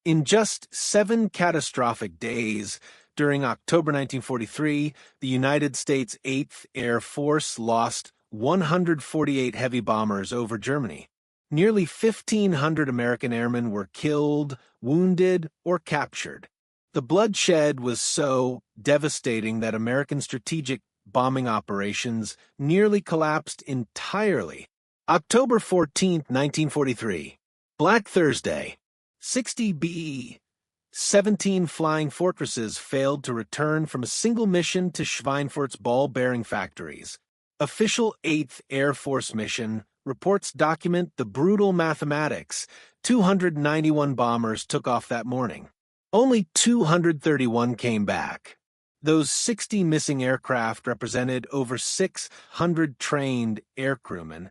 In just 7 catastrophic days, during October 1943, the United States 8th Air Force lost 148 heavy bombers over Germany. Nearly 1,500 American airmen were killed, wounded, or captured. The bloodshed was so devastating that American strategic bombing operations nearly collapsed entirely. October 14, 1943. Black Thursday. 60 B-17 Flying Fortresses failed to return from a single mission to Schweinfurt's ball bearing factories. Official 8th Air Force mission reports document the brutal mathematics. 291 bombers took off that morning. Only 231 came back. Those 60 missing aircraft represented over 600 trained aircrewmen,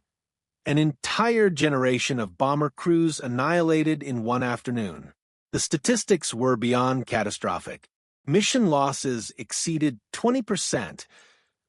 an entire generation of bomber crews annihilated in one afternoon. The statistics were beyond catastrophic. Mission losses exceeded 20%,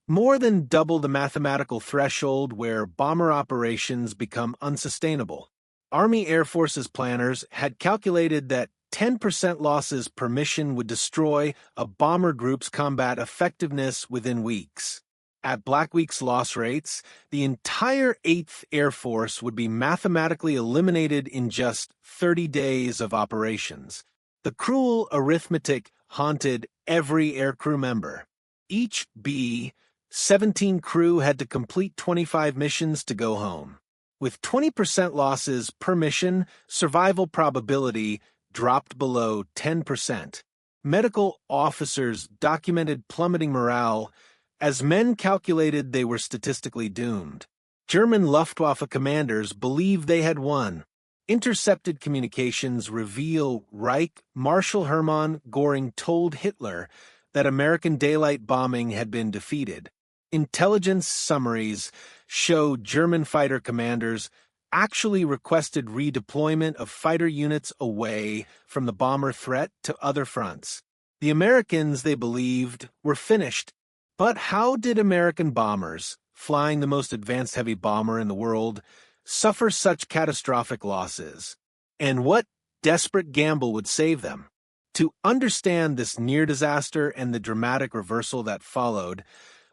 more than double the mathematical threshold where bomber operations become unsustainable. Army Air Force's planners had calculated that 10% losses per mission would destroy a bomber group's combat effectiveness within weeks. At Black Week's loss rates, the entire 8th Air Force would be mathematically eliminated in just 30 days of operations. The cruel arithmetic haunted every aircrew member. Each B-17 crew had to complete 25 missions to go home. With 20% losses per mission, survival probability dropped below 10%. Medical officers documented plummeting morale as men calculated they were statistically doomed. German Luftwaffe commanders believed they had won. Intercepted communications reveal Reich Marshal Hermann Göring told Hitler that American daylight bombing had been defeated. Intelligence summaries show German fighter commanders actually requested redeployment of fighter units away from the bomber threat to other fronts. The Americans, they believed, were finished. But how did American bombers, flying the most advanced heavy bomber in the world, suffer such catastrophic losses? And what desperate gamble would save them? To understand this near disaster and the dramatic reversal that followed,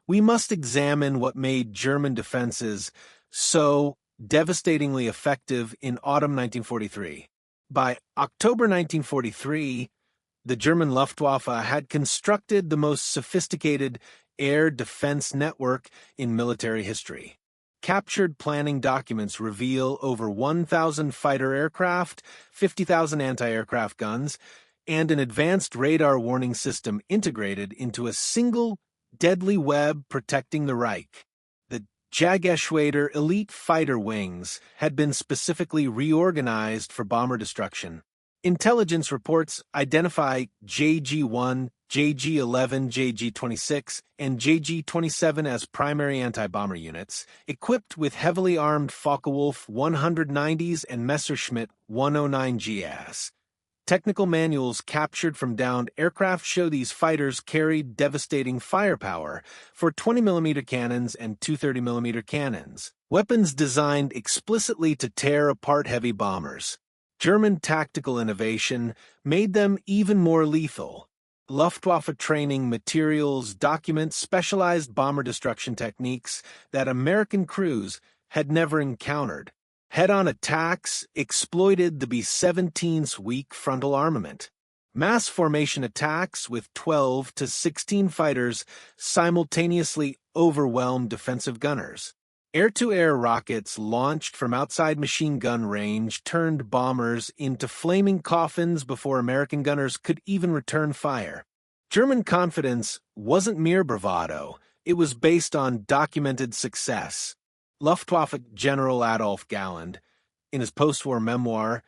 we must examine what made German defenses so devastatingly effective in autumn 1943. By October 1943, the German Luftwaffe had constructed the most sophisticated air defense network in military history. Captured planning documents reveal over 1,000 fighter aircraft, 50,000 anti-aircraft guns, and an advanced radar warning system integrated into a single deadly web protecting the Reich. The Jageschwader elite fighter wings had been specifically reorganized for bomber destruction. Intelligence reports identify JG-1, JG-11, JG-26, and JG-27 as primary anti-bomber units, equipped with heavily armed Focke-Wulf 190s and Messerschmitt 109GS. Technical manuals captured from downed aircraft show these fighters carried devastating firepower for 20mm cannons and 230mm cannons, weapons designed explicitly to tear apart heavy bombers. German tactical innovation made them even more lethal. Luftwaffe training materials document specialized bomber destruction techniques that American crews had never encountered. Head-on attacks exploited the B-17's weak frontal armament. Mass formation attacks with 12 to 16 fighters simultaneously overwhelmed defensive gunners. Air-to-air rockets launched from outside machine gun range turned bombers into flaming coffins before American gunners could even return fire. German confidence wasn't mere bravado, it was based on documented success. Luftwaffe General Adolf Galland, in his post-war memoir,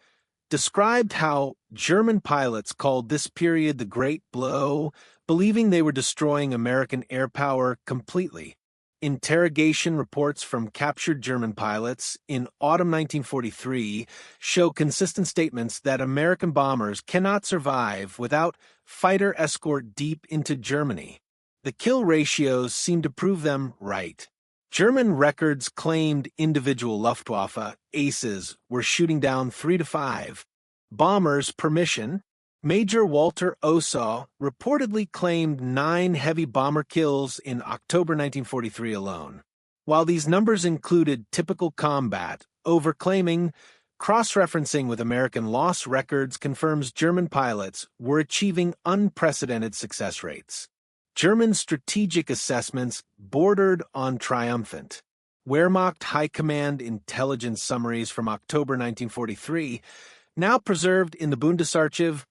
described how German pilots called this period the Great Blow, believing they were destroying American air power completely. Interrogation reports from captured German pilots in autumn 1943 show consistent statements that American bombers cannot survive without fighter escort deep into Germany. The kill ratios seem to prove them right. German records claimed individual Luftwaffe aces were shooting down 3 to 5. bombers permission, Major Walter Osaw reportedly claimed 9 heavy bomber kills in October 1943 alone. While these numbers included typical combat, overclaiming, cross-referencing with American loss records confirms German pilots were achieving unprecedented success rates. German strategic assessments bordered on triumphant. Wehrmacht High Command intelligence summaries from October 1943, now preserved in the Bundesarchiv,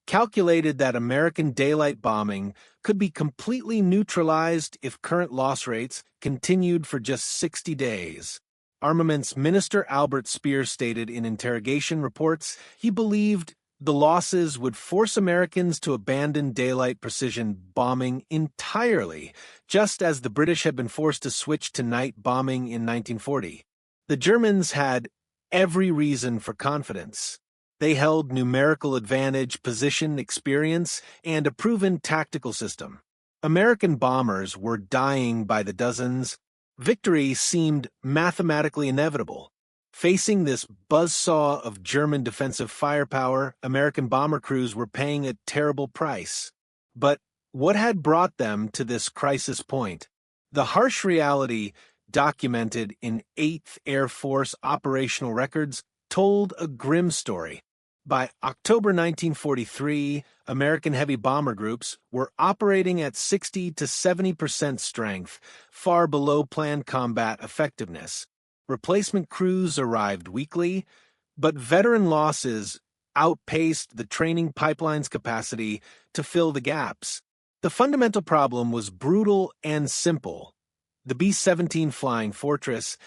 calculated that American daylight bombing could be completely neutralized if current loss rates continued for just 60 days. Armaments Minister Albert Speer stated in interrogation reports he believed the losses would force Americans to abandon daylight precision bombing entirely, just as the British had been forced to switch to night bombing in 1940. The Germans had every reason for confidence. They held numerical advantage, position, experience, and a proven tactical system. American bombers were dying by the dozens. Victory seemed mathematically inevitable. Facing this buzzsaw of German defensive firepower, American bomber crews were paying a terrible price. But what had brought them to this crisis point? The harsh reality documented in 8th Air Force operational records told a grim story. By October 1943, American heavy bomber groups were operating at 60 to 70% strength, far below planned combat effectiveness. Replacement crews arrived weekly, but veteran losses outpaced the training pipeline's capacity to fill the gaps. The fundamental problem was brutal and simple. The B-17 Flying Fortress,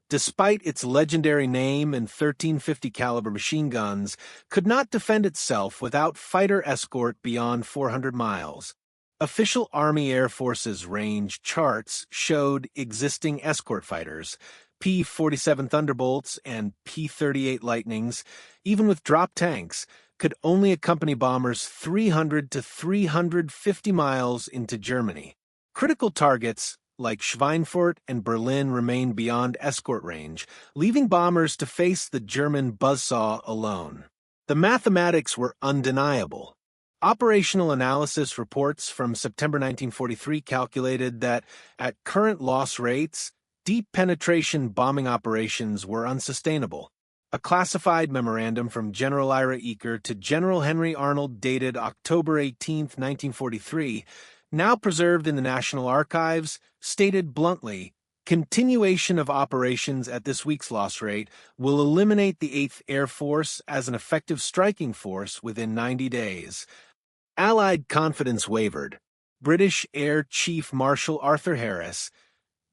despite its legendary name and 1350 caliber machine guns, could not defend itself without fighter escort beyond 400 miles. Official Army Air Forces range charts showed existing escort fighters, P-47 Thunderbolts and P-38 Lightnings, even with drop tanks, could only accompany bombers 300 to 350 miles into Germany. Critical targets like Schweinfurt and Berlin remained beyond escort range, leaving bombers to face the German buzzsaw alone. The mathematics were undeniable. Operational analysis reports from September 1943 calculated that, at current loss rates, deep penetration bombing operations were unsustainable. A classified memorandum from General Ira Eaker to General Henry Arnold dated October 18, 1943, now preserved in the National Archives, stated bluntly, continuation of operations at this week's loss rate will eliminate the 8th Air Force as an effective striking force within 90 days. Allied confidence wavered. British Air Chief Marshal Arthur Harris,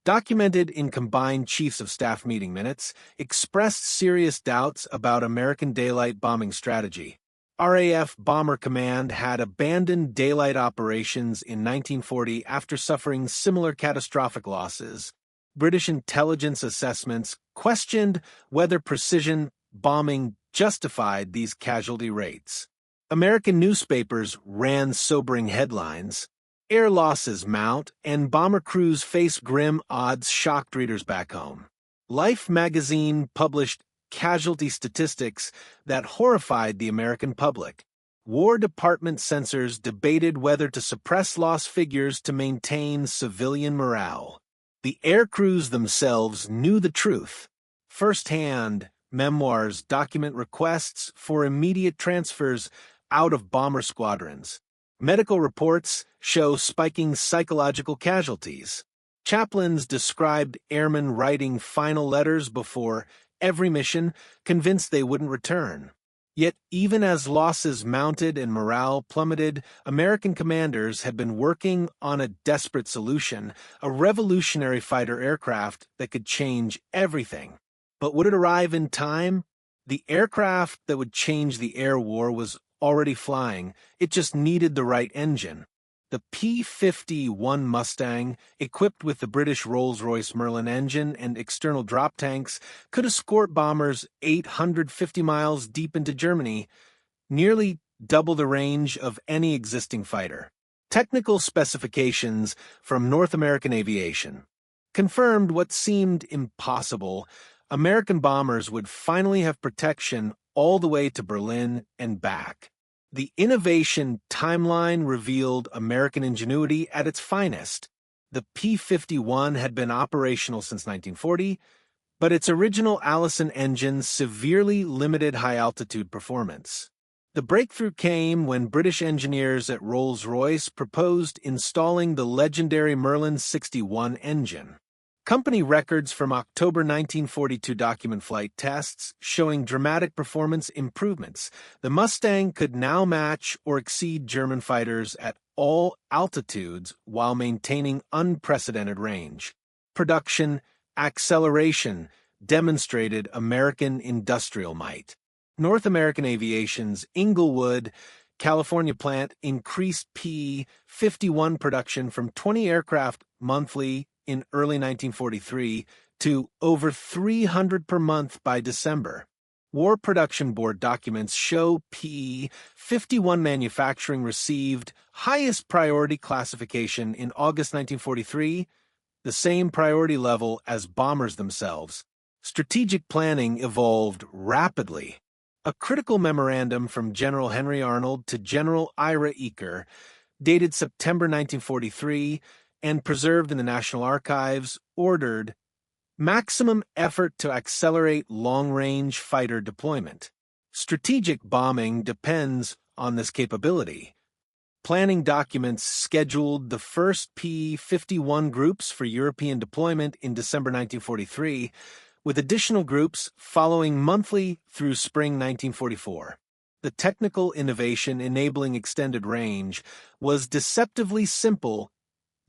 documented in combined Chiefs of Staff meeting minutes, expressed serious doubts about American daylight bombing strategy. RAF Bomber Command had abandoned daylight operations in 1940 after suffering similar catastrophic losses. British intelligence assessments questioned whether precision bombing justified these casualty rates. American newspapers ran sobering headlines. Air losses mount, and bomber crews face grim odds shocked readers back home. Life magazine published casualty statistics that horrified the American public. War Department censors debated whether to suppress loss figures to maintain civilian morale. The aircrews themselves knew the truth. First-hand memoirs document requests for immediate transfers out of bomber squadrons. Medical reports show spiking psychological casualties. Chaplains described airmen writing final letters before every mission, convinced they wouldn't return. Yet, even as losses mounted and morale plummeted, American commanders had been working on a desperate solution, a revolutionary fighter aircraft that could change everything. But would it arrive in time? The aircraft that would change the air war was already flying. It just needed the right engine. The P-51 Mustang, equipped with the British Rolls-Royce Merlin engine and external drop tanks, could escort bombers 850 miles deep into Germany, nearly double the range of any existing fighter. Technical specifications from North American Aviation confirmed what seemed impossible. American bombers would finally have protection all the way to Berlin and back. The innovation timeline revealed American ingenuity at its finest. The P-51 had been operational since 1940, but its original Allison engine severely limited high-altitude performance. The breakthrough came when British engineers at Rolls-Royce proposed installing the legendary Merlin 61 engine. Company records from October 1942 document flight tests showing dramatic performance improvements. The Mustang could now match or exceed German fighters at all altitudes while maintaining unprecedented range. Production acceleration demonstrated American industrial might. North American Aviation's Inglewood, California plant increased P-51 production from 20 aircraft monthly in early 1943 to over 300 per month by December. War Production Board documents show P-51 manufacturing received highest priority classification in August 1943, the same priority level as bombers themselves. Strategic planning evolved rapidly. A critical memorandum from General Henry Arnold to General Ira Eaker, dated September 1943 and preserved in the National Archives, ordered maximum effort to accelerate long-range fighter deployment. Strategic bombing depends on this capability. Planning documents scheduled the first P-51 groups for European deployment in December 1943, with additional groups following monthly through spring 1944. The technical innovation enabling extended range was deceptively simple: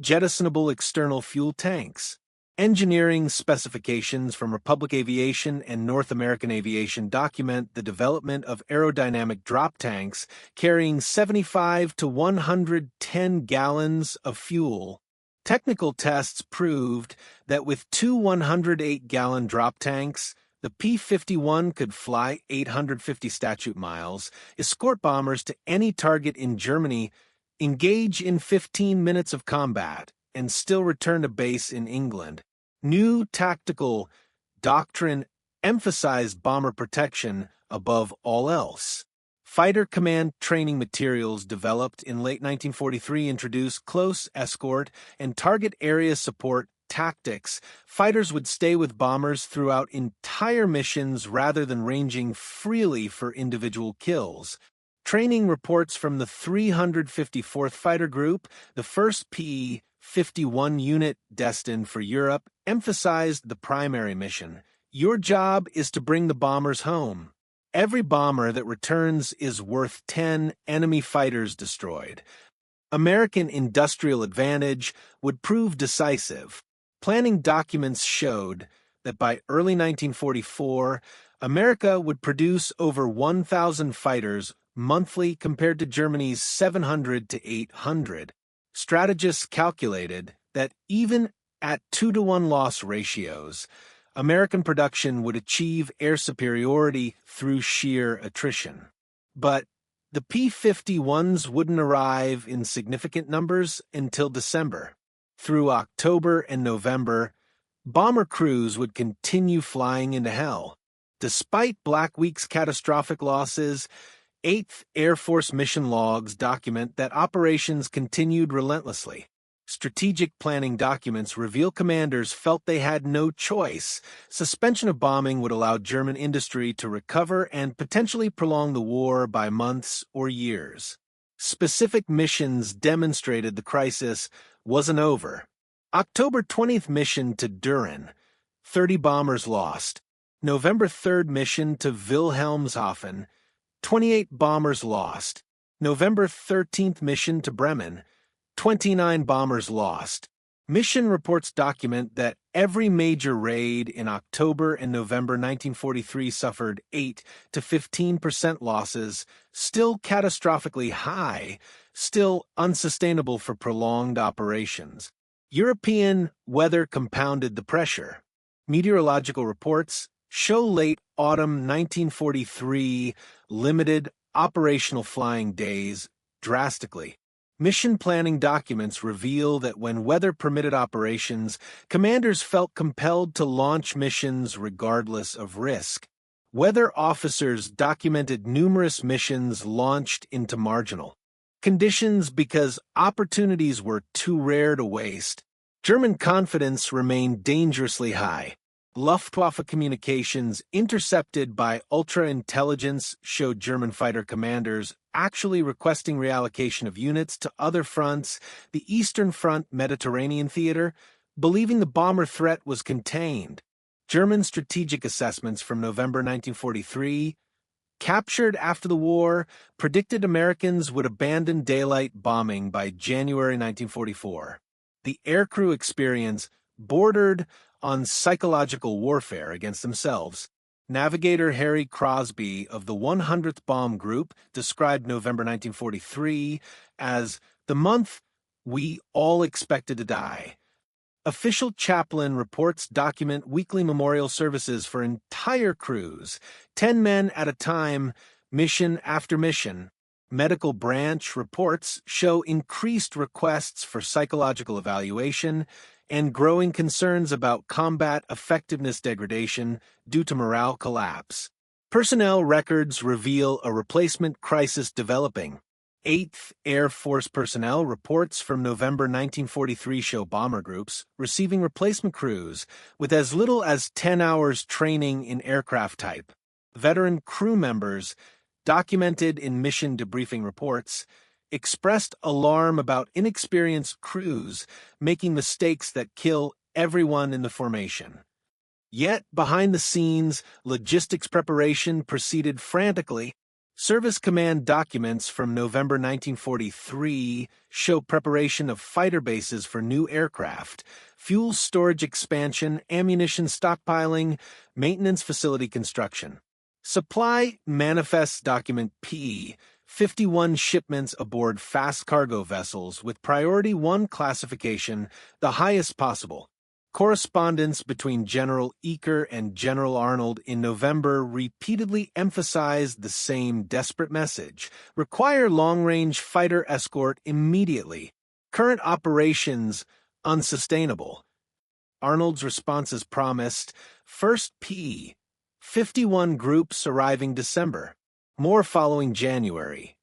jettisonable external fuel tanks. Engineering specifications from Republic Aviation and North American Aviation document the development of aerodynamic drop tanks carrying 75 to 110 gallons of fuel. Technical tests proved that with two 108-gallon drop tanks, the P-51 could fly 850 statute miles, escort bombers to any target in Germany, engage in 15 minutes of combat, and still return to base in England. New tactical doctrine emphasized bomber protection above all else. Fighter command training materials developed in late 1943 introduced close escort and target area support tactics. Fighters would stay with bombers throughout entire missions rather than ranging freely for individual kills. Training reports from the 354th Fighter Group, the first P-51 unit destined for Europe, emphasized the primary mission. Your job is to bring the bombers home. Every bomber that returns is worth 10 enemy fighters destroyed. American industrial advantage would prove decisive. Planning documents showed that by early 1944, America would produce over 1,000 fighters monthly compared to Germany's 700 to 800. Strategists calculated that even at 2-to-1 loss ratios, American production would achieve air superiority through sheer attrition. But the P-51s wouldn't arrive in significant numbers until December. Through October and November, bomber crews would continue flying into hell. Despite Black Week's catastrophic losses, 8th Air Force mission logs document that operations continued relentlessly. Strategic planning documents reveal commanders felt they had no choice. Suspension of bombing would allow German industry to recover and potentially prolong the war by months or years. Specific missions demonstrated the crisis wasn't over. October 20th mission to Düren, 30 bombers lost. November 3rd mission to Wilhelmshaven, 28 bombers lost. November 13th mission to Bremen, 29 bombers lost. Mission reports document that every major raid in October and November 1943 suffered 8 to 15% losses, still catastrophically high, still unsustainable for prolonged operations. European weather compounded the pressure. Meteorological reports show late autumn 1943 limited operational flying days drastically. Mission planning documents reveal that when weather-permitted operations, commanders felt compelled to launch missions regardless of risk. Weather officers documented numerous missions launched into marginal conditions because opportunities were too rare to waste. German confidence remained dangerously high. Luftwaffe communications intercepted by ultra-intelligence showed German fighter commanders actually requesting reallocation of units to other fronts, the Eastern Front Mediterranean theater, believing the bomber threat was contained. German strategic assessments from November 1943, captured after the war, predicted Americans would abandon daylight bombing by January 1944. The aircrew experience bordered on psychological warfare against themselves. Navigator Harry Crosby of the 100th Bomb Group described November 1943 as the month we all expected to die. Official chaplain reports document weekly memorial services for entire crews, 10 men at a time, mission after mission. Medical branch reports show increased requests for psychological evaluation and growing concerns about combat effectiveness degradation due to morale collapse. Personnel records reveal a replacement crisis developing. 8th Air Force personnel reports from November 1943 show bomber groups receiving replacement crews with as little as 10 hours training in aircraft type. Veteran crew members, documented in mission debriefing reports, expressed alarm about inexperienced crews making mistakes that kill everyone in the formation. Yet, behind the scenes, logistics preparation proceeded frantically. Service Command documents from November 1943 show preparation of fighter bases for new aircraft, fuel storage expansion, ammunition stockpiling, maintenance facility construction. Supply manifests document P-51 shipments aboard fast cargo vessels with Priority 1 classification, the highest possible. Correspondence between General Eaker and General Arnold in November repeatedly emphasized the same desperate message: require long-range fighter escort immediately. Current operations unsustainable. Arnold's responses promised: first P-51 groups arriving December, more following January.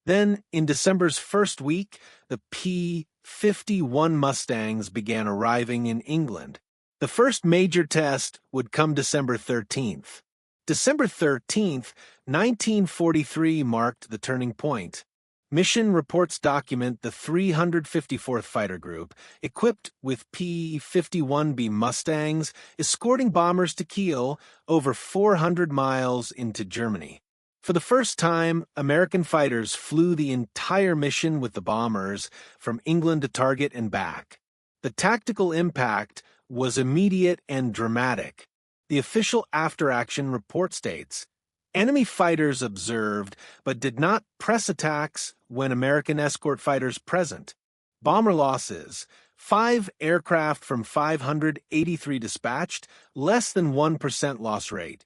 Then, in December's first week, the P-51 Mustangs began arriving in England. The first major test would come December 13th. December 13th, 1943 marked the turning point. Mission reports document the 354th Fighter Group, equipped with P-51B Mustangs, escorting bombers to Kiel over 400 miles into Germany. For the first time, American fighters flew the entire mission with the bombers from England to Target and back. The tactical impact was immediate and dramatic. The official after-action report states, enemy fighters observed but did not press attacks when American escort fighters present. Bomber losses: 5 aircraft from 583 dispatched, less than 1% loss rate.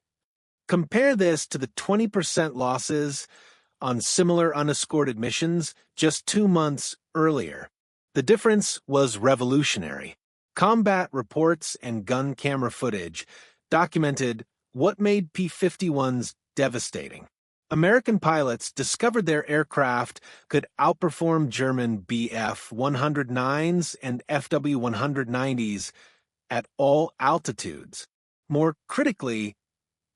Compare this to the 20% losses on similar unescorted missions just 2 months earlier. The difference was revolutionary. Combat reports and gun camera footage documented what made P-51s devastating. American pilots discovered their aircraft could outperform German Bf-109s and Fw-190s at all altitudes. More critically,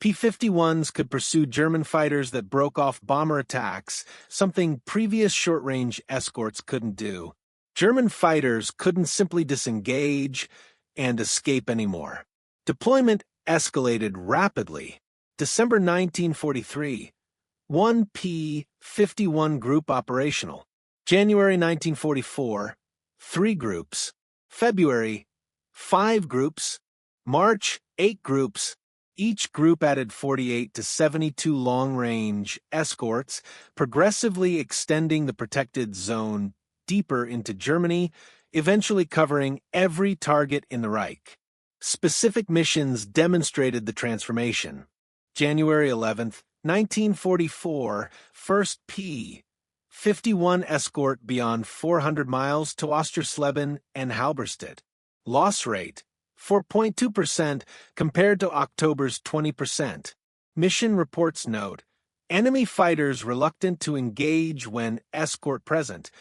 P-51s could pursue German fighters that broke off bomber attacks, something previous short-range escorts couldn't do. German fighters couldn't simply disengage and escape anymore. Deployment escalated rapidly. December 1943, 1 P-51 group operational. January 1944, 3 groups. February, 5 groups. March, 8 groups. Each group added 48 to 72 long-range escorts, progressively extending the protected zone deeper into Germany, eventually covering every target in the Reich. Specific missions demonstrated the transformation. January 11th, 1944, first P-51 escort beyond 400 miles to Ostersleben and Halberstadt. Loss rate: 4.2% compared to October's 20%. Mission reports note, enemy fighters reluctant to engage when escort present.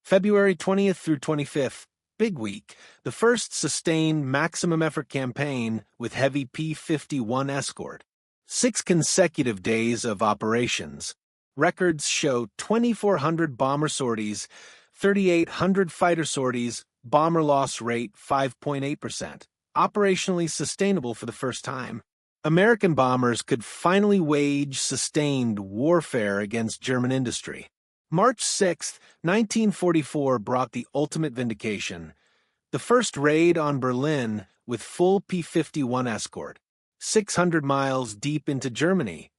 February 20th through 25th, Big Week, the first sustained maximum effort campaign with heavy P-51 escort. 6 consecutive days of operations. Records show 2,400 bomber sorties, 3,800 fighter sorties, bomber loss rate 5.8%. Operationally sustainable for the first time. American bombers could finally wage sustained warfare against German industry. March 6, 1944 brought the ultimate vindication. The first raid on Berlin with full P-51 escort. 600 miles deep into Germany.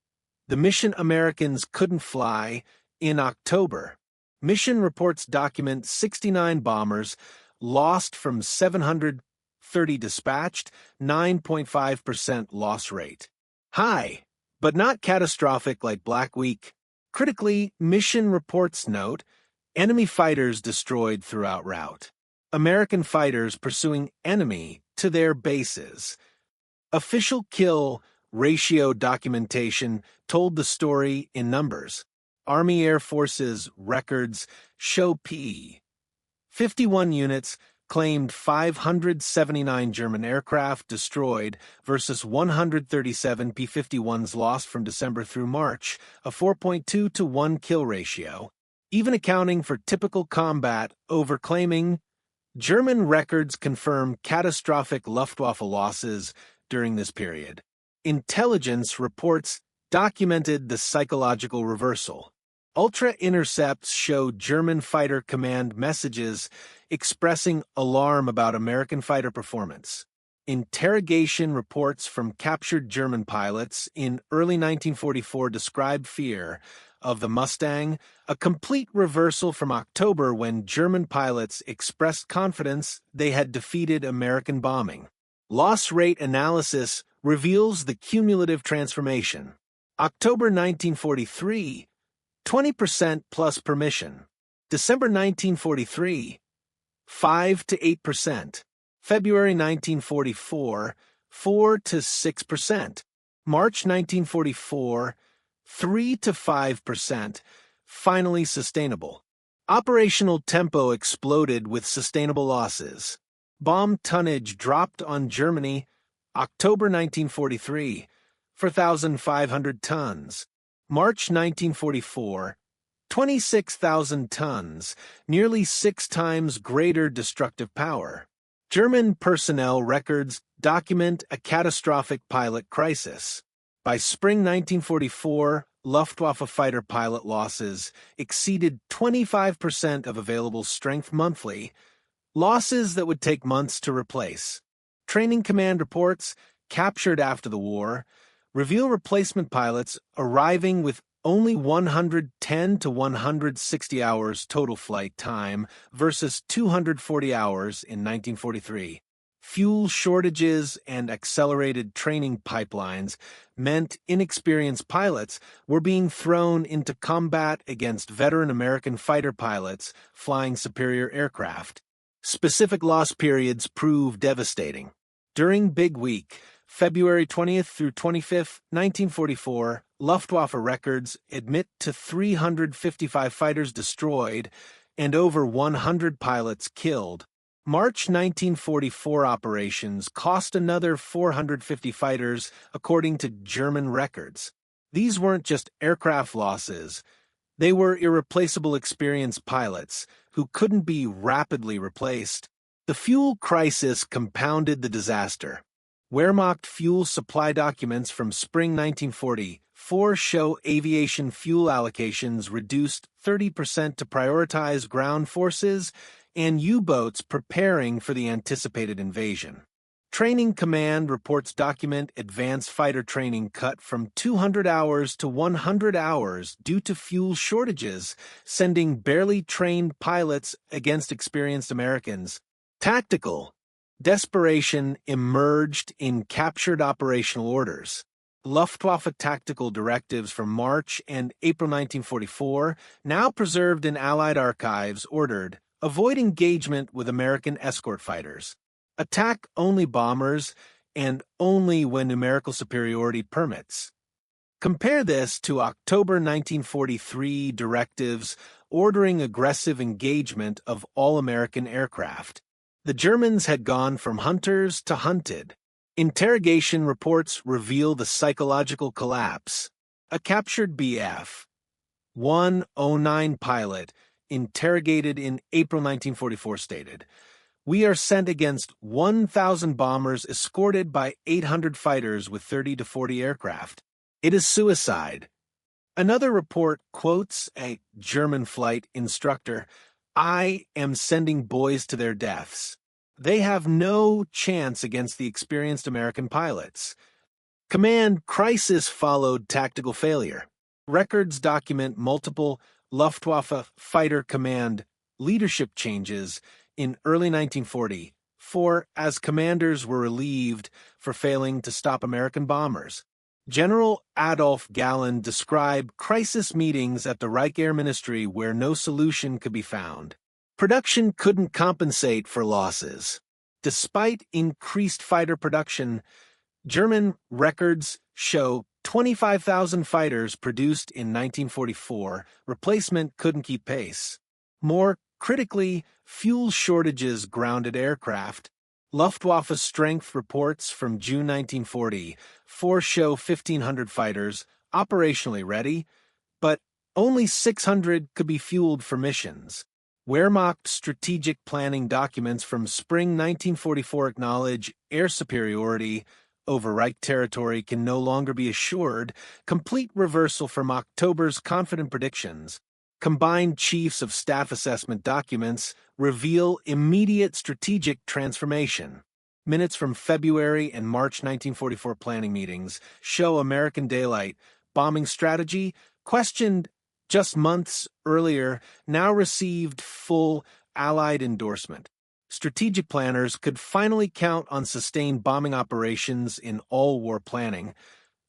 The mission Americans couldn't fly in October. Mission reports document 69 bombers lost from 730 dispatched, 9.5% loss rate. High, but not catastrophic like Black Week. Critically, mission reports note, enemy fighters destroyed throughout route. American fighters pursuing enemy to their bases. Official kill ratio documentation told the story in numbers. Army Air Force's records show P-51 units claimed 579 German aircraft destroyed versus 137 P-51s lost from December through March, a 4.2 to 1 kill ratio. Even accounting for typical combat overclaiming, German records confirm catastrophic Luftwaffe losses during this period. Intelligence reports documented the psychological reversal. Ultra intercepts showed German fighter command messages expressing alarm about American fighter performance. Interrogation reports from captured German pilots in early 1944 described fear of the Mustang, a complete reversal from October when German pilots expressed confidence they had defeated American bombing. Loss rate analysis reveals the cumulative transformation. October 1943, 20% plus permission. December 1943, 5 to 8%. February 1944, 4 to 6%. March 1944, 3 to 5%. Finally sustainable. Operational tempo exploded with sustainable losses. Bomb tonnage dropped on Germany, October 1943, 4,500 tons. March 1944, 26,000 tons, nearly 6 times greater destructive power. German personnel records document a catastrophic pilot crisis. By spring 1944, Luftwaffe fighter pilot losses exceeded 25% of available strength monthly, losses that would take months to replace. Training command reports, captured after the war, reveal replacement pilots arriving with only 110 to 160 hours total flight time versus 240 hours in 1943. Fuel shortages and accelerated training pipelines meant inexperienced pilots were being thrown into combat against veteran American fighter pilots flying superior aircraft. Specific loss periods prove devastating. During Big Week, February 20th through 25th, 1944, Luftwaffe records admit to 355 fighters destroyed and over 100 pilots killed. March 1944 operations cost another 450 fighters, according to German records. These weren't just aircraft losses. They were irreplaceable experienced pilots who couldn't be rapidly replaced. The fuel crisis compounded the disaster. Wehrmacht fuel supply documents from spring 1944 show aviation fuel allocations reduced 30% to prioritize ground forces and U-boats preparing for the anticipated invasion. Training Command reports document advanced fighter training cut from 200 hours to 100 hours due to fuel shortages, sending barely trained pilots against experienced Americans. Tactical desperation emerged in captured operational orders. Luftwaffe tactical directives from March and April 1944, now preserved in Allied archives, ordered, avoid engagement with American escort fighters. Attack only bombers and only when numerical superiority permits. Compare this to October 1943 directives ordering aggressive engagement of all American aircraft. The Germans had gone from hunters to hunted. Interrogation reports reveal the psychological collapse. A captured Bf-109 pilot, interrogated in April 1944, stated, "We are sent against 1,000 bombers escorted by 800 fighters with 30 to 40 aircraft. It is suicide." Another report quotes a German flight instructor, "I am sending boys to their deaths. They have no chance against the experienced American pilots." Command crisis followed tactical failure. Records document multiple Luftwaffe fighter command leadership changes in early 1944 as commanders were relieved for failing to stop American bombers. General Adolf Galland described crisis meetings at the Reich Air Ministry where no solution could be found. Production couldn't compensate for losses. Despite increased fighter production, German records show 25,000 fighters produced in 1944. Replacement couldn't keep pace. More critically, fuel shortages grounded aircraft. Luftwaffe strength reports from June 1944 show 1,500 fighters operationally ready, but only 600 could be fueled for missions. Wehrmacht strategic planning documents from spring 1944 acknowledge air superiority over Reich territory can no longer be assured, complete reversal from October's confident predictions. Combined Chiefs of Staff assessment documents reveal immediate strategic transformation. Minutes from February and March 1944 planning meetings show American daylight bombing strategy, questioned just months earlier, now received full Allied endorsement. Strategic planners could finally count on sustained bombing operations in all-war planning,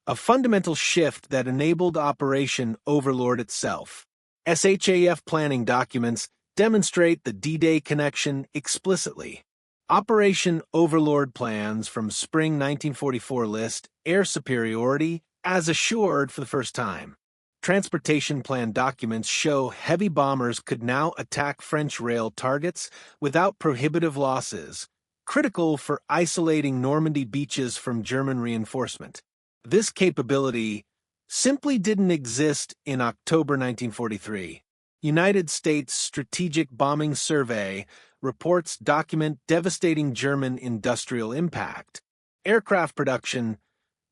a fundamental shift that enabled Operation Overlord itself. SHAF planning documents demonstrate the D-Day connection explicitly. Operation Overlord plans from spring 1944 list air superiority as assured for the first time. Transportation plan documents show heavy bombers could now attack French rail targets without prohibitive losses, critical for isolating Normandy beaches from German reinforcement. This capability simply didn't exist in October 1943. United States Strategic Bombing Survey reports document devastating German industrial impact. Aircraft production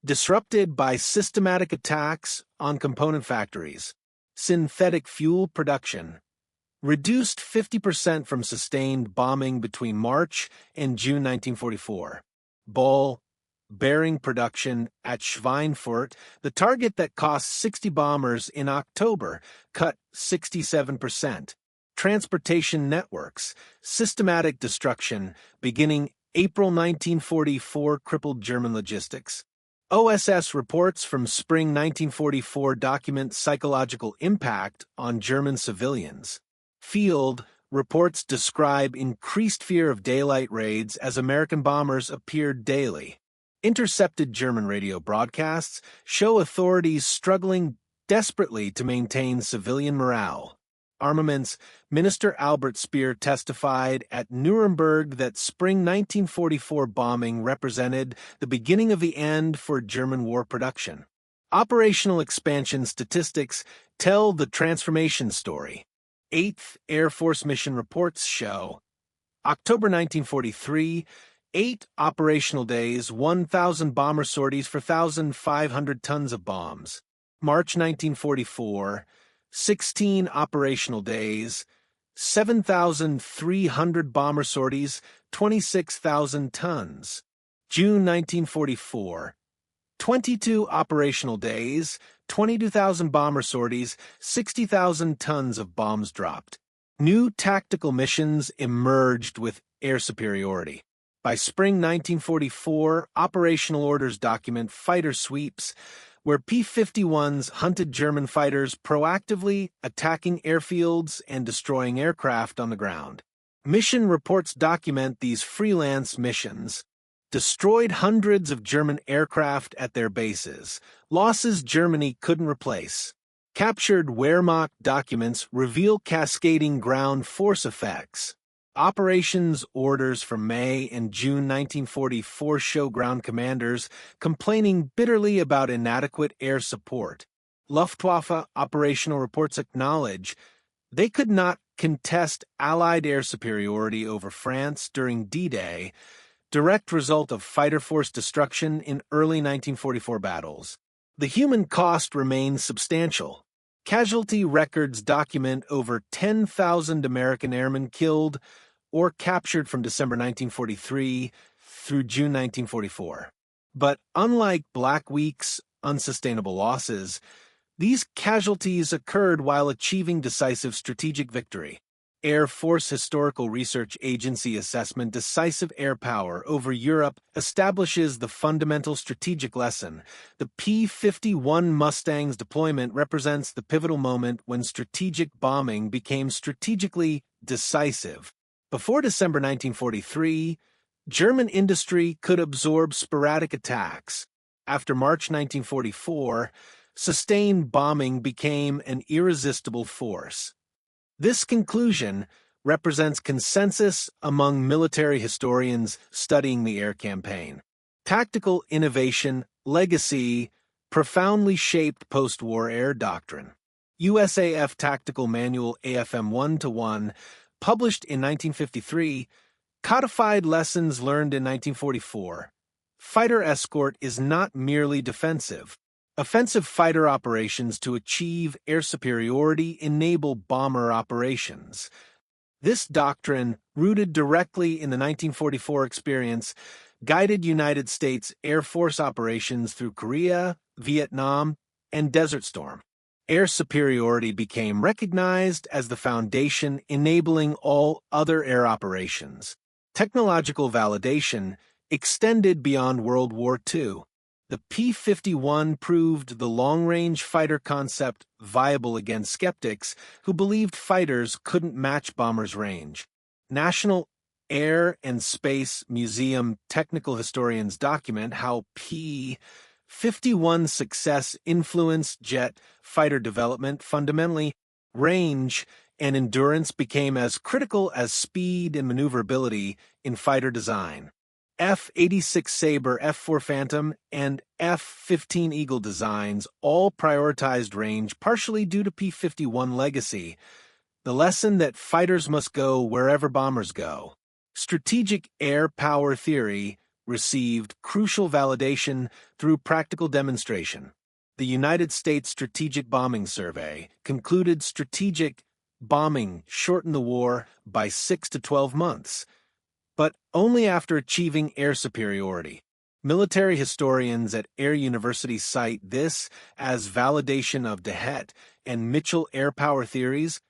disrupted by systematic attacks on component factories. Synthetic fuel production reduced 50% from sustained bombing between March and June 1944. Ball bearing production at Schweinfurt, the target that cost 60 bombers in October, cut 67%. Transportation networks, systematic destruction beginning April 1944 crippled German logistics. OSS reports from spring 1944 document psychological impact on German civilians. Field reports describe increased fear of daylight raids as American bombers appeared daily. Intercepted German radio broadcasts show authorities struggling desperately to maintain civilian morale. Armaments Minister Albert Speer testified at Nuremberg that spring 1944 bombing represented the beginning of the end for German war production. Operational expansion statistics tell the transformation story. 8th Air Force mission reports show October 1943, 8 operational days, 1,000 bomber sorties for 1,500 tons of bombs. March 1944, 16 operational days, 7,300 bomber sorties, 26,000 tons. June 1944, 22 operational days, 22,000 bomber sorties, 60,000 tons of bombs dropped. New tactical missions emerged with air superiority. By spring 1944, operational orders document fighter sweeps, where P-51s hunted German fighters proactively attacking airfields and destroying aircraft on the ground. Mission reports document these freelance missions. destroyed hundreds of German aircraft at their bases, losses Germany couldn't replace. Captured Wehrmacht documents reveal cascading ground force effects. Operations orders from May and June 1944 show ground commanders complaining bitterly about inadequate air support. Luftwaffe operational reports acknowledge they could not contest Allied air superiority over France during D-Day, direct result of fighter force destruction in early 1944 battles. The human cost remains substantial. Casualty records document over 10,000 American airmen killed or captured from December 1943 through June 1944. But unlike Black Week's unsustainable losses, these casualties occurred while achieving decisive strategic victory. Air Force Historical Research Agency assessment decisive air power over Europe establishes the fundamental strategic lesson. The P-51 Mustang's deployment represents the pivotal moment when strategic bombing became strategically decisive. Before December 1943, German industry could absorb sporadic attacks. After March 1944, sustained bombing became an irresistible force. This conclusion represents consensus among military historians studying the air campaign. Tactical innovation, legacy, profoundly shaped post-war air doctrine. USAF Tactical Manual AFM 1-1, published in 1953, codified lessons learned in 1944. Fighter escort is not merely defensive. Offensive fighter operations to achieve air superiority enable bomber operations. This doctrine, rooted directly in the 1944 experience, guided United States Air Force operations through Korea, Vietnam, and Desert Storm. Air superiority became recognized as the foundation enabling all other air operations. Technological validation extended beyond World War II. The P-51 proved the long-range fighter concept viable against skeptics who believed fighters couldn't match bombers' range. National Air and Space Museum technical historians document how P-51 success influenced jet fighter development. Fundamentally, range and endurance became as critical as speed and maneuverability in fighter design. F-86 Sabre, F-4 Phantom, and F-15 Eagle designs all prioritized range partially due to P-51 legacy, the lesson that fighters must go wherever bombers go. Strategic air power theory received crucial validation through practical demonstration. The United States Strategic Bombing Survey concluded strategic bombing shortened the war by 6 to 12 months, but only after achieving air superiority. Military historians at Air University cite this as validation of DeHette and Mitchell air power theories,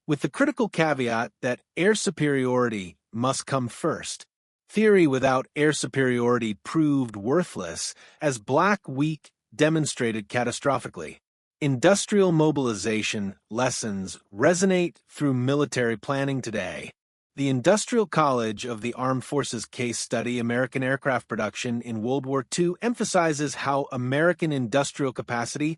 with the critical caveat that air superiority must come first. Theory without air superiority proved worthless, as Black Week demonstrated catastrophically. Industrial mobilization lessons resonate through military planning today. The Industrial College of the Armed Forces case study American aircraft production in World War II emphasizes how American industrial capacity,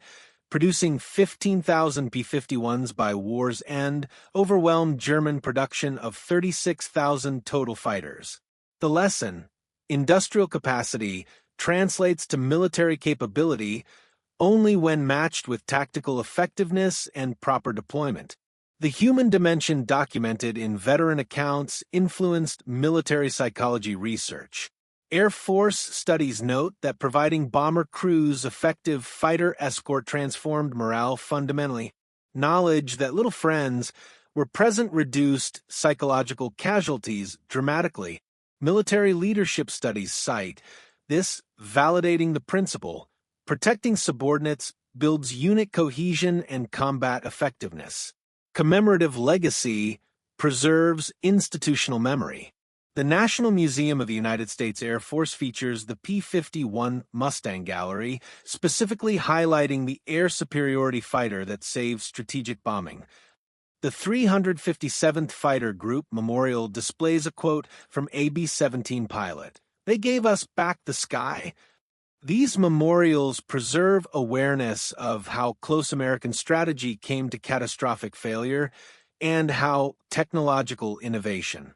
producing 15,000 P-51s by war's end, overwhelmed German production of 36,000 total fighters. The lesson, industrial capacity, translates to military capability only when matched with tactical effectiveness and proper deployment. The human dimension documented in veteran accounts influenced military psychology research. Air Force studies note that providing bomber crews effective fighter escort transformed morale fundamentally. Knowledge that little friends were present reduced psychological casualties dramatically. Military leadership studies cite this, validating the principle. Protecting subordinates builds unit cohesion and combat effectiveness. Commemorative legacy preserves institutional memory. The National Museum of the United States Air Force features the P-51 Mustang Gallery, specifically highlighting the air superiority fighter that saved strategic bombing. The 357th Fighter Group Memorial displays a quote from a B-17 pilot, They gave us back the sky. These memorials preserve awareness of how close American strategy came to catastrophic failure and how technological innovation,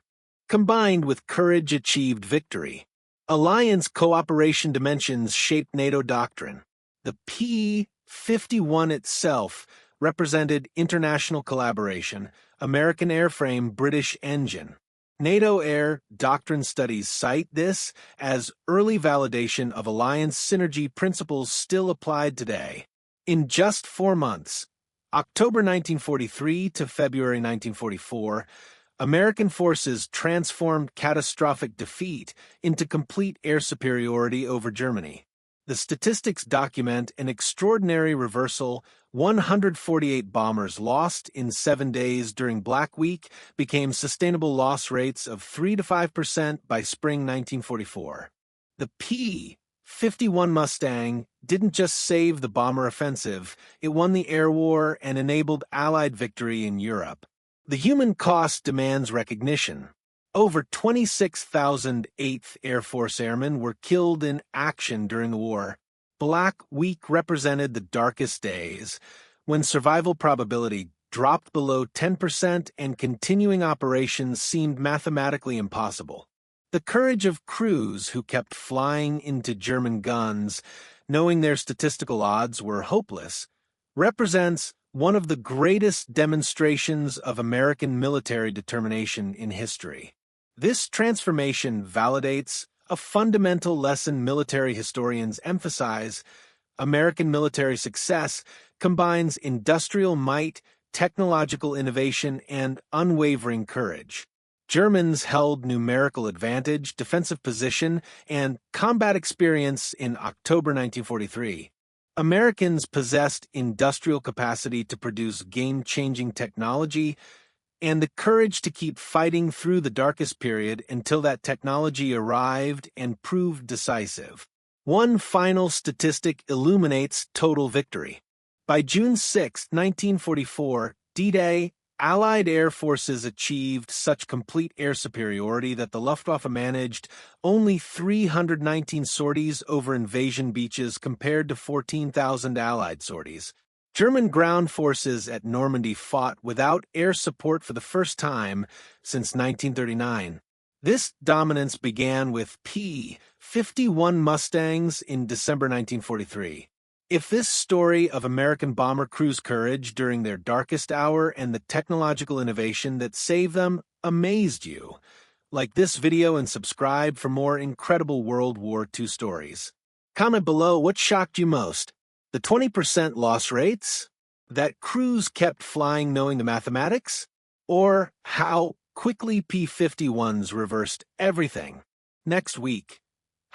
combined with courage, achieved victory. Alliance cooperation dimensions shaped NATO doctrine. The P-51 itself represented international collaboration, American airframe, British engine. NATO air doctrine studies cite this as early validation of alliance synergy principles still applied today. In just 4 months, October 1943 to February 1944, American forces transformed catastrophic defeat into complete air superiority over Germany. The statistics document an extraordinary reversal. 148 bombers lost in 7 days during Black Week became sustainable loss rates of 3 to 5% by spring 1944. The P-51 Mustang didn't just save the bomber offensive, it won the air war and enabled Allied victory in Europe. The human cost demands recognition. Over 26,000 8th Air Force airmen were killed in action during the war. Black Week represented the darkest days, when survival probability dropped below 10% and continuing operations seemed mathematically impossible. The courage of crews who kept flying into German guns, knowing their statistical odds were hopeless, represents one of the greatest demonstrations of American military determination in history. This transformation validates a fundamental lesson military historians emphasize: American military success combines industrial might, technological innovation, and unwavering courage. Germans held numerical advantage, defensive position, and combat experience in October 1943. Americans possessed industrial capacity to produce game-changing technology and the courage to keep fighting through the darkest period until that technology arrived and proved decisive. One final statistic illuminates total victory. By June 6, 1944, D-Day, Allied air forces achieved such complete air superiority that the Luftwaffe managed only 319 sorties over invasion beaches compared to 14,000 Allied sorties. German ground forces at Normandy fought without air support for the first time since 1939. This dominance began with P-51 Mustangs in December 1943. If this story of American bomber crews' courage during their darkest hour and the technological innovation that saved them amazed you, like this video and subscribe for more incredible World War II stories. Comment below what shocked you most. The 20% loss rates? That crews kept flying knowing the mathematics? Or how quickly P-51s reversed everything? Next week,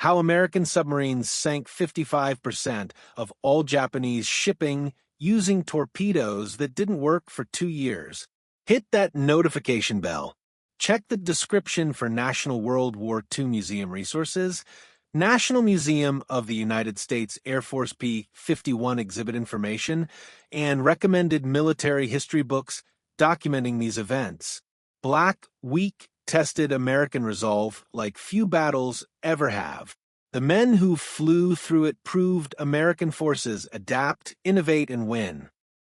how American submarines sank 55% of all Japanese shipping using torpedoes that didn't work for 2 years. Hit that notification bell. Check the description for National World War II Museum resources, National Museum of the United States Air Force P-51 exhibit information, and recommended military history books documenting these events. Black Week tested American resolve like few battles ever have. The men who flew through it proved American forces adapt, innovate, and win.